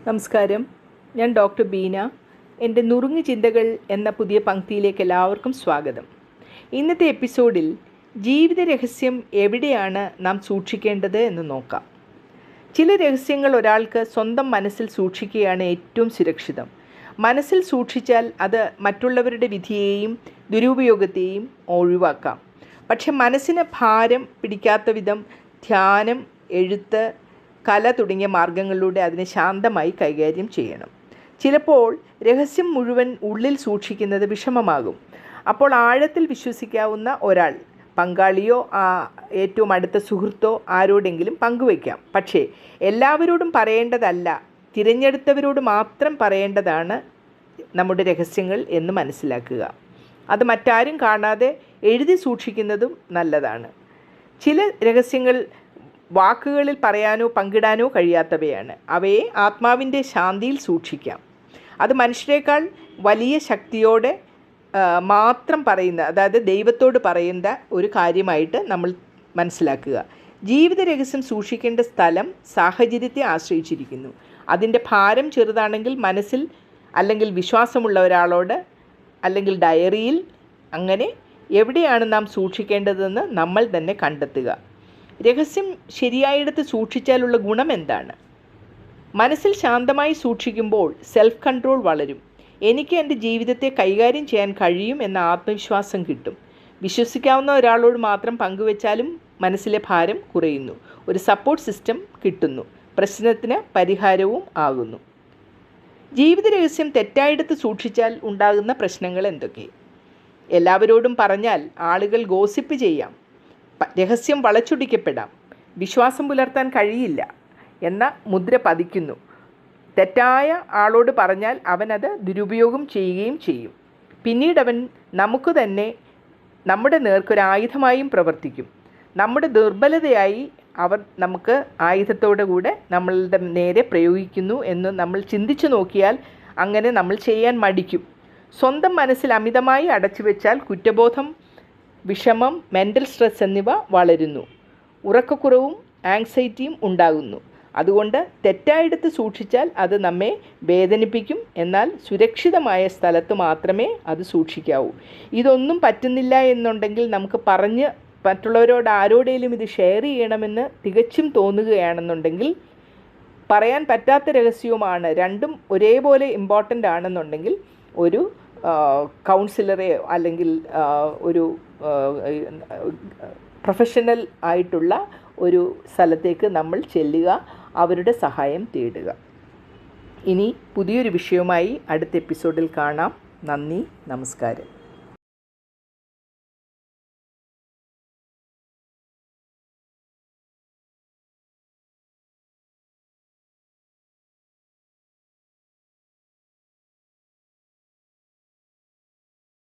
നമസ്കാരം. ഞാൻ ഡോക്ടർ ബീന. എൻ്റെ നുറുങ്ങ് ചിന്തകൾ എന്ന പുതിയ പങ്ക്തിയിലേക്ക് എല്ലാവർക്കും സ്വാഗതം. ഇന്നത്തെ എപ്പിസോഡിൽ ജീവിത രഹസ്യം എവിടെയാണ് നാം സൂക്ഷിക്കേണ്ടത് എന്ന് നോക്കാം. ചില രഹസ്യങ്ങൾ ഒരാൾക്ക് സ്വന്തം മനസ്സിൽ സൂക്ഷിക്കുകയാണ് ഏറ്റവും സുരക്ഷിതം. മനസ്സിൽ സൂക്ഷിച്ചാൽ അത് മറ്റുള്ളവരുടെ വിധിയെയും ദുരുപയോഗത്തെയും ഒഴിവാക്കാം. പക്ഷെ മനസ്സിന് ഭാരം പിടിക്കാത്ത വിധം ധ്യാനം, എഴുത്ത്, കല തുടങ്ങിയ മാർഗങ്ങളിലൂടെ അതിനെ ശാന്തമായി കൈകാര്യം ചെയ്യണം. ചിലപ്പോൾ രഹസ്യം മുഴുവൻ ഉള്ളിൽ സൂക്ഷിക്കുന്നത് വിഷമമാകും. അപ്പോൾ ആഴത്തിൽ വിശ്വസിക്കാവുന്ന ഒരാൾ, പങ്കാളിയോ ഏറ്റവും അടുത്ത സുഹൃത്തോ ആരോടെങ്കിലും പങ്കുവയ്ക്കാം. പക്ഷേ എല്ലാവരോടും പറയേണ്ടതല്ല, തിരഞ്ഞെടുത്തവരോട് മാത്രം പറയേണ്ടതാണ് നമ്മുടെ രഹസ്യങ്ങൾ എന്ന് മനസ്സിലാക്കുക. അത് മറ്റാരും കാണാതെ എഴുതി സൂക്ഷിക്കുന്നതും നല്ലതാണ്. ചില രഹസ്യങ്ങൾ വാക്കുകളിൽ പറയാനോ പങ്കിടാനോ കഴിയാത്തവയാണ്. അവയെ ആത്മാവിൻ്റെ ശാന്തിയിൽ സൂക്ഷിക്കാം. അത് മനുഷ്യരെക്കാൾ വലിയ ശക്തിയോടെ മാത്രം പറയുന്ന, അതായത് ദൈവത്തോട് പറയുന്ന ഒരു കാര്യമായിട്ട് നമ്മൾ മനസ്സിലാക്കുക. ജീവിത രഹസ്യം സൂക്ഷിക്കേണ്ട സ്ഥലം സാഹചര്യത്തെ ആശ്രയിച്ചിരിക്കുന്നു. അതിൻ്റെ ഭാരം ചെറുതാണെങ്കിൽ മനസ്സിൽ, അല്ലെങ്കിൽ വിശ്വാസമുള്ള ഒരാളോട്, അല്ലെങ്കിൽ ഡയറിയിൽ, അങ്ങനെ എവിടെയാണ് നാം സൂക്ഷിക്കേണ്ടതെന്ന് നമ്മൾ തന്നെ കണ്ടെത്തുക. രഹസ്യം ശരിയായിടത്ത് സൂക്ഷിച്ചാലുള്ള ഗുണം എന്താണ്? മനസ്സിൽ ശാന്തമായി സൂക്ഷിക്കുമ്പോൾ സെൽഫ് കൺട്രോൾ വളരും. എനിക്ക് എൻ്റെ ജീവിതത്തെ കൈകാര്യം ചെയ്യാൻ കഴിയും എന്ന ആത്മവിശ്വാസം കിട്ടും. വിശ്വസിക്കാവുന്ന ഒരാളോട് മാത്രം പങ്കുവെച്ചാലും മനസ്സിലെ ഭാരം കുറയുന്നു. ഒരു സപ്പോർട്ട് സിസ്റ്റം കിട്ടുന്നു. പ്രശ്നത്തിന് പരിഹാരവും ആകുന്നു. ജീവിത രഹസ്യം തെറ്റായിടത്ത് സൂക്ഷിച്ചാൽ ഉണ്ടാകുന്ന പ്രശ്നങ്ങൾ എന്തൊക്കെ? എല്ലാവരോടും പറഞ്ഞാൽ ആളുകൾ ഗോസിപ്പ് ചെയ്യാം. രഹസ്യം വളച്ചൊടിക്കപ്പെടാം. വിശ്വാസം പുലർത്താൻ കഴിയില്ല എന്ന മുദ്ര പതിക്കുന്നു. തെറ്റായ ആളോട് പറഞ്ഞാൽ അവനത് ദുരുപയോഗം ചെയ്യുകയും ചെയ്യും. പിന്നീട് അവൻ നമുക്ക് തന്നെ നമ്മുടെ നേർക്കൊരായുധമായും പ്രവർത്തിക്കും. നമ്മുടെ ദുർബലതയായി അവർ നമുക്ക് ആയുധത്തോടു കൂടെ നമ്മളുടെ നേരെ പ്രയോഗിക്കുന്നു എന്ന് നമ്മൾ ചിന്തിച്ചു നോക്കിയാൽ അങ്ങനെ നമ്മൾ ചെയ്യാൻ മടിക്കും. സ്വന്തം മനസ്സിൽ അമിതമായി അടച്ചു വെച്ചാൽ കുറ്റബോധം, വിഷമം, മെൻ്റൽ സ്ട്രെസ് എന്നിവ വളരുന്നു. ഉറക്കക്കുറവും ആങ്സൈറ്റിയും ഉണ്ടാകുന്നു. അതുകൊണ്ട് തെറ്റായിടത്ത് സൂക്ഷിച്ചാൽ അത് നമ്മെ വേദനിപ്പിക്കും. എന്നാൽ സുരക്ഷിതമായ സ്ഥലത്ത് മാത്രമേ അത് സൂക്ഷിക്കാവൂ. ഇതൊന്നും പറ്റുന്നില്ല എന്നുണ്ടെങ്കിൽ നമുക്ക് പറഞ്ഞ് മറ്റുള്ളവരോട് ആരോടെങ്കിലും ഇത് ഷെയർ ചെയ്യണമെന്ന് തികച്ചും തോന്നുകയാണെന്നുണ്ടെങ്കിൽ, പറയാൻ പറ്റാത്ത രഹസ്യവുമാണ്, രണ്ടും ഒരേപോലെ ഇമ്പോർട്ടൻ്റ് ആണെന്നുണ്ടെങ്കിൽ ഒരു കൗൺസിലറെ അല്ലെങ്കിൽ ഒരു പ്രൊഫഷണൽ ആയിട്ടുള്ള ഒരു സ്ഥലത്തേക്ക് നമ്മൾ ചെല്ലുക, അവരുടെ സഹായം തേടുക. ഇനി പുതിയൊരു വിഷയവുമായി അടുത്ത എപ്പിസോഡിൽ കാണാം. നന്ദി, നമസ്കാരം.